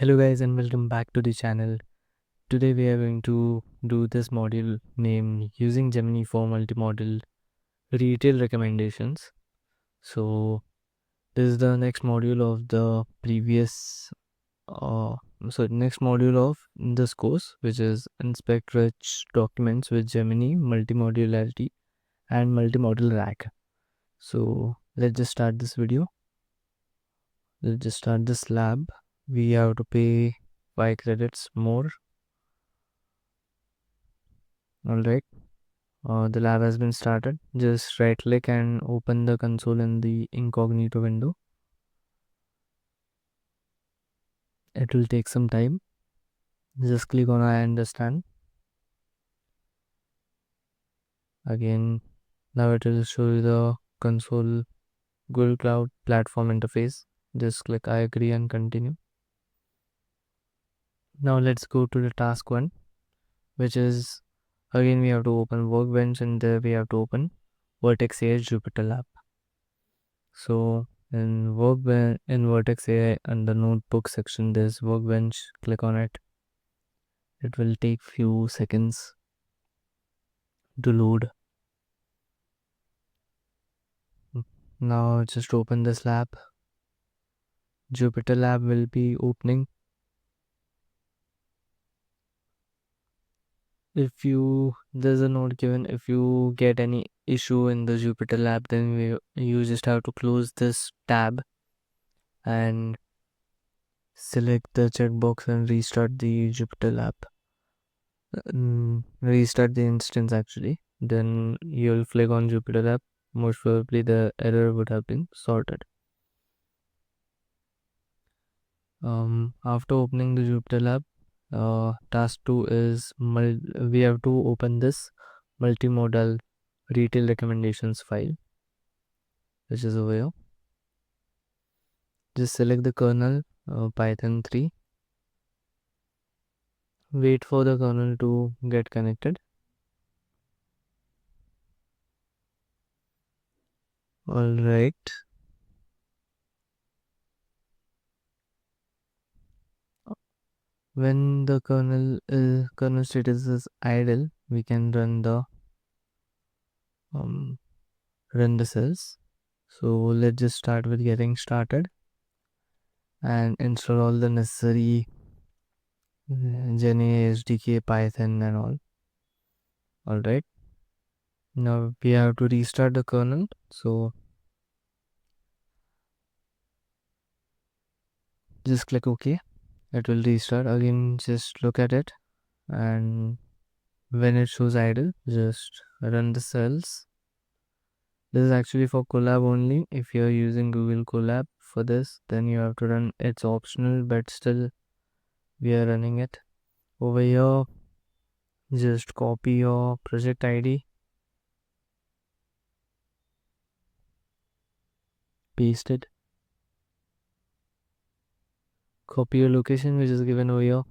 Hello guys and welcome back to the channel. Today we are going to do this module named using Gemini for multimodal retail recommendations. So this is the next module of the previous next module of this course, which is inspect rich documents with Gemini, multimodularity and multimodal rack. So let's just start this video. Let's just start this lab. We have to pay 5 credits more. Alright, the lab has been started. Just right click and open the console in the incognito window. It will take some time. Just click on I understand. Again, now it will show you the console Google Cloud platform interface. Just click I agree and continue. Now let's go to the task 1, which is again we have to open Workbench and there we have to open Vertex AI Jupyter Lab. So in Vertex AI under notebook section there's Workbench. Click on it. It will take few seconds to load. Now just open this lab. Jupyter Lab will be opening. There's a note given, if you get any issue in the Jupyter Lab, then you just have to close this tab and select the checkbox and restart the Jupyter Lab. Restart the instance actually. Then you'll click on Jupyter Lab. Most probably the error would have been sorted. After opening the Jupyter Lab, task 2 is we have to open this multimodal retail recommendations file, which is over here. Just select the kernel, Python 3. Wait for the kernel to get connected. Alright. When the kernel status is idle, we can run the cells. So let's just start with getting started and install all the necessary Generative AI SDK, Python and all. Alright. Now we have to restart the kernel. So just click OK. It will restart. Again, just look at it, and when it shows idle, just run the cells. This is actually for Colab only. If you're using Google Colab for this, then you have to run. It's optional, but still we are running it. Over here, just copy your project ID, paste it, copy your location which is given over here,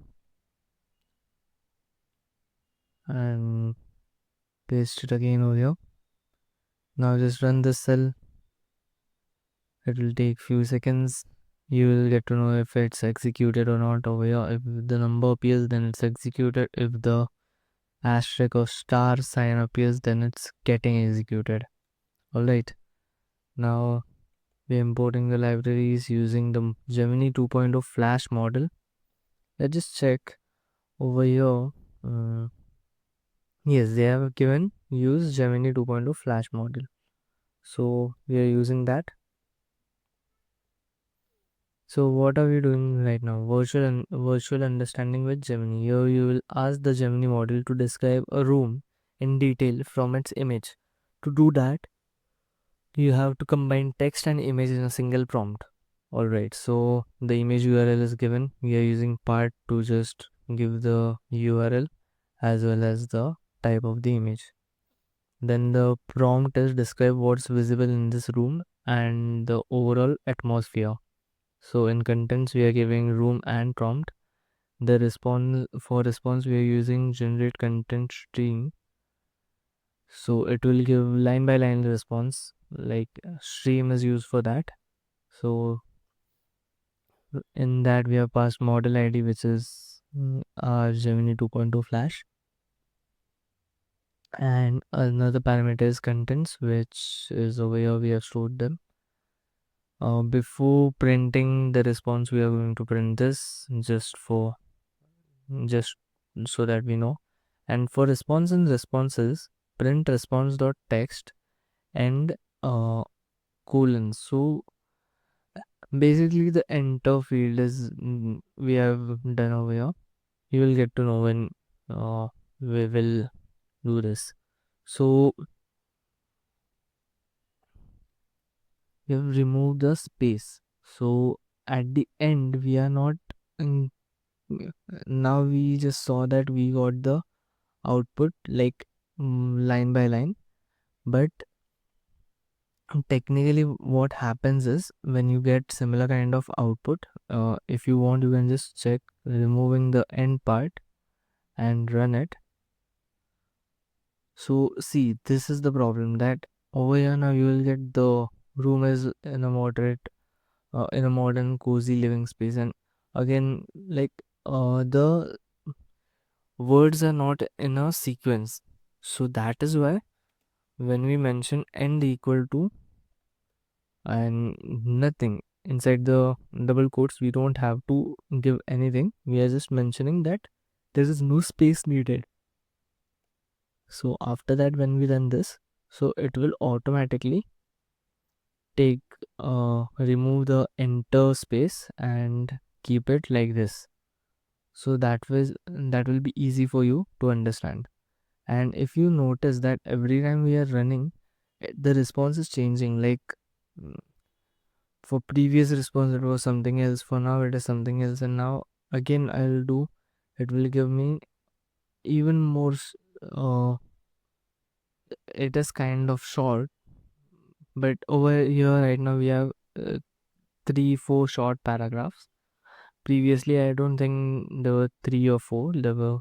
and paste it again over here. Now just run this cell. It will take few seconds. You will get to know if it's executed or not over here. If the number appears, then it's executed. If the asterisk or star sign appears, then it's getting executed. Alright, now we're importing the libraries using the Gemini 2.0 Flash model. Let's just check over here. Yes, they have given use Gemini 2.0 Flash model, so we are using that. So what are we doing right now? Virtual understanding with Gemini. Here you will ask the Gemini model to describe a room in detail from its image. To do that, you have to combine text and image in a single prompt. Alright, so the image URL is given. We are using part to just give the URL as well as the type of the image. Then the prompt is describe what's visible in this room and the overall atmosphere. So in contents we are giving room and prompt. The response we are using generate content stream. So it will give line by line response, like stream is used for that. So In that we have passed model ID, which is our Gemini 2.2 Flash, and another parameter is contents, which is over here we have stored them. Before printing the response, we are going to print this just so that we know. And for response and responses, print response.text and colon. So basically the enter field is we have done over here. You will get to know when we will do this. So we have removed the space. So at the end we are not mm, now we just saw that we got the output like line by line, but technically what happens is when you get similar kind of output, if you want you can just check removing the end part and run it. So see, this is the problem, that over here now you will get the room is in a moderate in a modern cozy living space, and again like the words are not in a sequence. So that is why when we mention end equal to and nothing inside the double quotes, we don't have to give anything, we are just mentioning that there is no space needed. So after that when we run this, so it will automatically take remove the enter space and keep it like this. So that will be easy for you to understand. And if you notice that every time we are running, the response is changing, like mm, for previous response it was something else, for now it is something else, and now again I'll do, it will give me even more uh, it is kind of short, but over here right now we have 3 4 short paragraphs. Previously I don't think there were 3 or 4, there were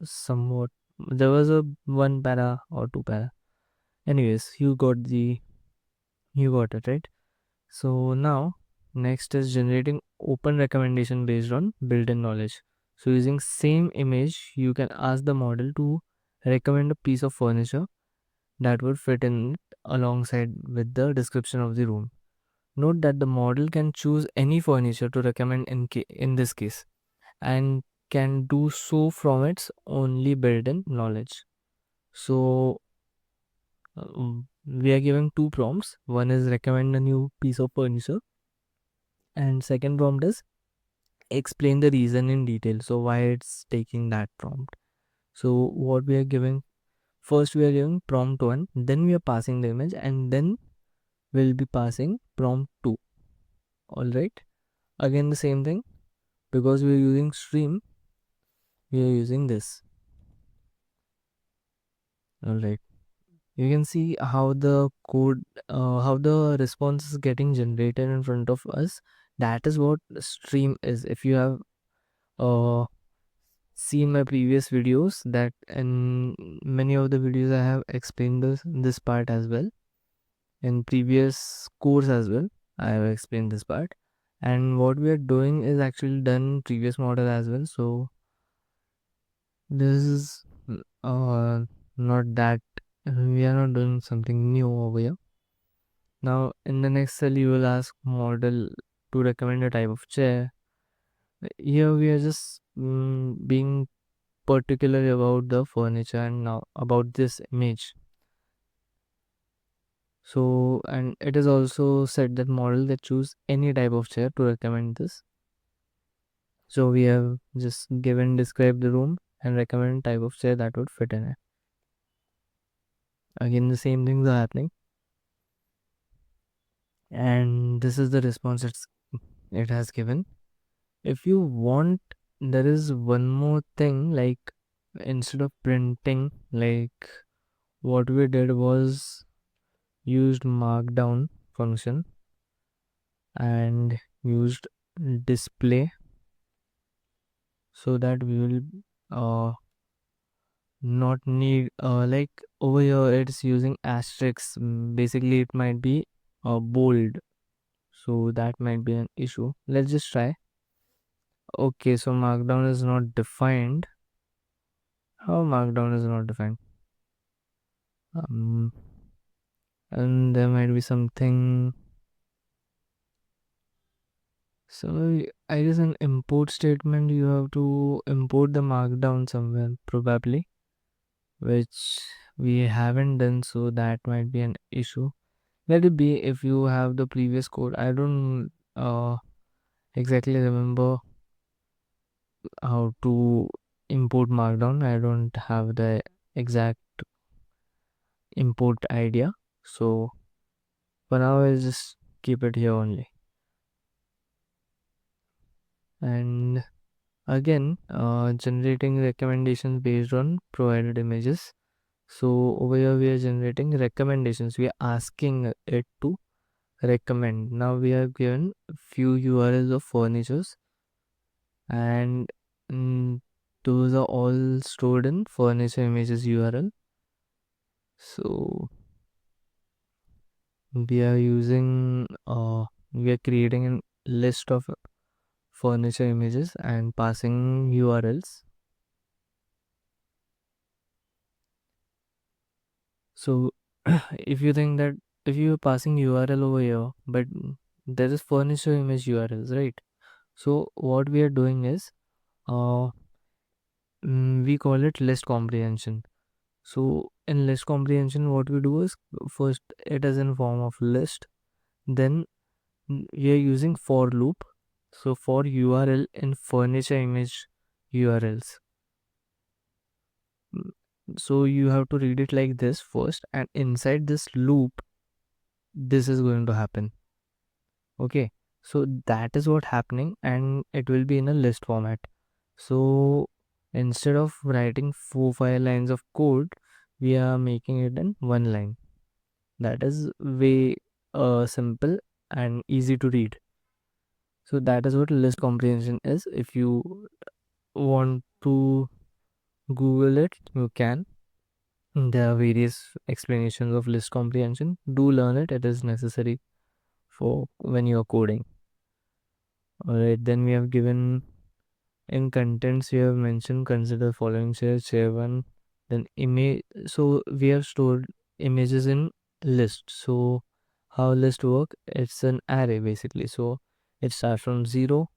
somewhat, there was a one para or two para. Anyways, you got it right. So now next is generating open recommendation based on built-in knowledge. So using same image, you can ask the model to recommend a piece of furniture that would fit in it alongside with the description of the room. Note that the model can choose any furniture to recommend in this case, and can do so from its only built-in knowledge. So we are giving two prompts. One is recommend a new piece of furniture, and second prompt is explain the reason in detail, so why it's taking that prompt. So what we are giving, first we are giving prompt 1, then we are passing the image, and then we'll be passing prompt 2. All right, again the same thing, because we are using stream, we are using this. All right, you can see how the code how the response is getting generated in front of us. That is what stream is. If you have uh, seen my previous videos, that in many of the videos I have explained this part as well. In previous course as well I have explained this part, and what we are doing is actually done previous model as well. So this is uh not that we are not doing something new over here. Now in the next cell you will ask model to recommend a type of chair. Here we are just being particular about the furniture and now about this image. So, and it is also said that model that choose any type of chair to recommend this. So we have just given describe the room and recommend type of chair that would fit in it. Again the same things are happening, and this is the response it has given. If you want, there is one more thing, like instead of printing, like what we did was used markdown function and used display, so that we will not need like over here it's using asterisks. Basically it might be bold, so that might be an issue. Let's just try. Okay, so markdown is not defined. How markdown is not defined? Um, and there might be something. So I guess an import statement, you have to import the markdown somewhere probably, which we haven't done, so that might be an issue. Let it be. If you have the previous code, I don't exactly remember how to import markdown. I don't have the exact import idea, so for now I'll just keep it here only. And again, generating recommendations based on provided images. So over here we are generating recommendations. We are asking it to recommend. Now we have given few URLs of furnitures, and those are all stored in furniture images URL. So we are using we are creating a list of furniture images and passing URLs. So if you think that if you are passing URL over here, but there is furniture image URLs, right? So what we are doing is uh, we call it list comprehension. So in list comprehension, what we do is first it is in form of list, then we are using for loop. So for URL in furniture image URLs. Mm, So you have to read it like this first, and inside this loop, this is going to happen. Okay, so that is what happening, and it will be in a list format. So instead of writing 4 5 lines of code, we are making it in one line. That is way simple and easy to read. So that is what list comprehension is. If you want to Google it, you can. There are various explanations of list comprehension. Do learn it. It is necessary for when you are coding. Alright, then we have given in contents, we have mentioned consider following share one, then image. So we have stored images in list. So how list work? It's an array basically. So it starts from 0.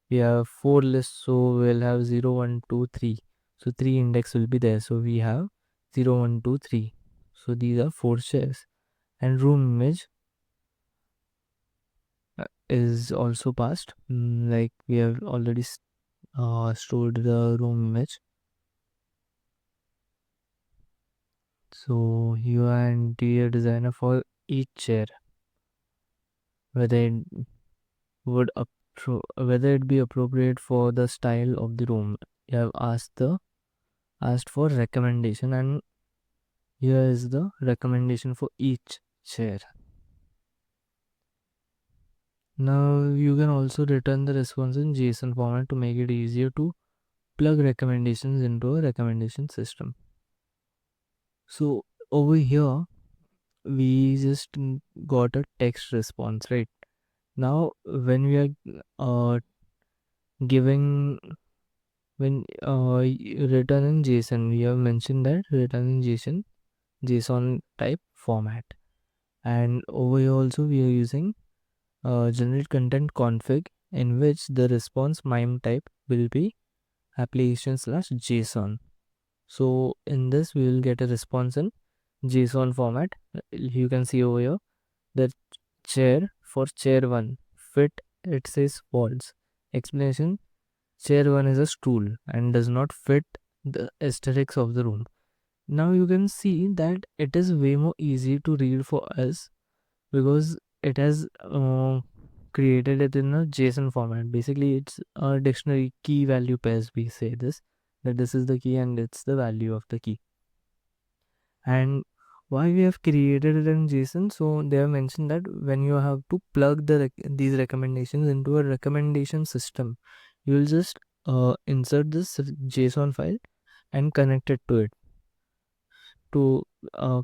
We have 4 lists, so we'll have 0 1 2 3. So 3 index will be there. So we have 0 1 2 3. So these are 4 shares. And room image is also passed. Like we have already stored the room image. So you are interior designer for each chair, whether it would whether it be appropriate for the style of the room. You have asked for recommendation, and here is the recommendation for each chair. Now you can also return the response in JSON format to make it easier to plug recommendations into a recommendation system. So over here we just got a text response, right? Now when we are giving when return in JSON, we have mentioned that return in JSON type format, and over here also we are using generate content config, in which the response MIME type will be application/JSON. So in this we will get a response in JSON format. You can see over here that chair for chair 1 fit, it says false. Explanation: chair 1 is a stool and does not fit the aesthetics of the room. Now you can see that it is way more easy to read for us because it has created it in a JSON format. Basically, it's a dictionary key value pairs. We say this, that this is the key and it's the value of the key. And why we have created it in JSON? So they have mentioned that when you have to plug these recommendations into a recommendation system, you will just insert this JSON file and connect it to it to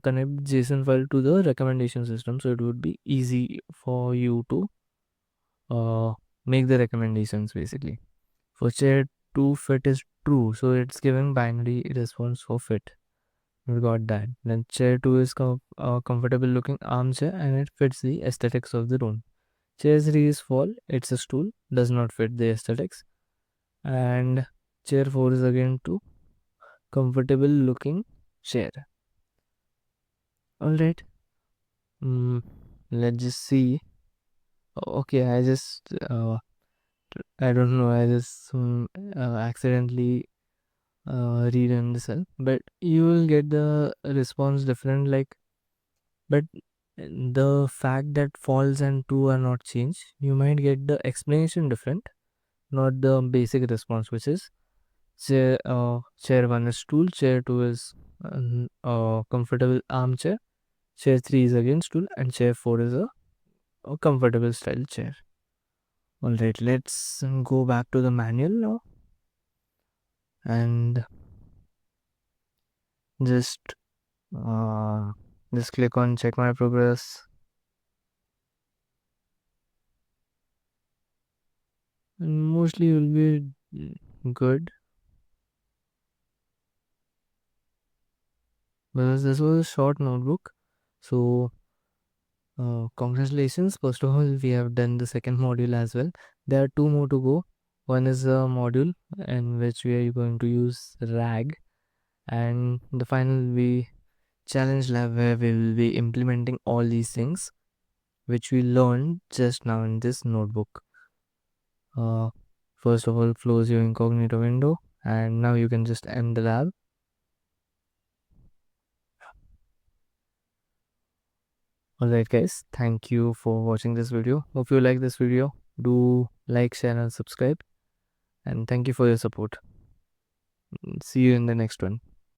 connect JSON file to the recommendation system. So it would be easy for you to make the recommendations basically. For chair 2, fit is true, so it's giving binary response for fit. We got that. Then chair 2 is comfortable looking armchair and it fits the aesthetics of the room. Chair 3 is fall, it's a stool, does not fit the aesthetics. And chair 4 is again 2, comfortable looking chair. Alright. Let's just see. Okay, I don't know, I just accidentally rerun the cell, but you will get the response different, like, but the fact that falls and two are not changed, you might get the explanation different, not the basic response, which is chair 1 is stool, chair 2 is comfortable armchair, chair 3 is again stool, and chair 4 is a comfortable style chair. Alright, let's go back to the manual now and just click on check my progress. And mostly will be good because this was a short notebook. So congratulations, first of all, we have done the second module as well. There are two more to go. One is a module in which we are going to use RAG, and the final will be challenge lab, where we will be implementing all these things which we learned just now in this notebook. First of all, close your incognito window, and now you can just end the lab. Alright guys, thank you for watching this video. Hope you like this video. Do like, share and subscribe, and thank you for your support. See you in the next one.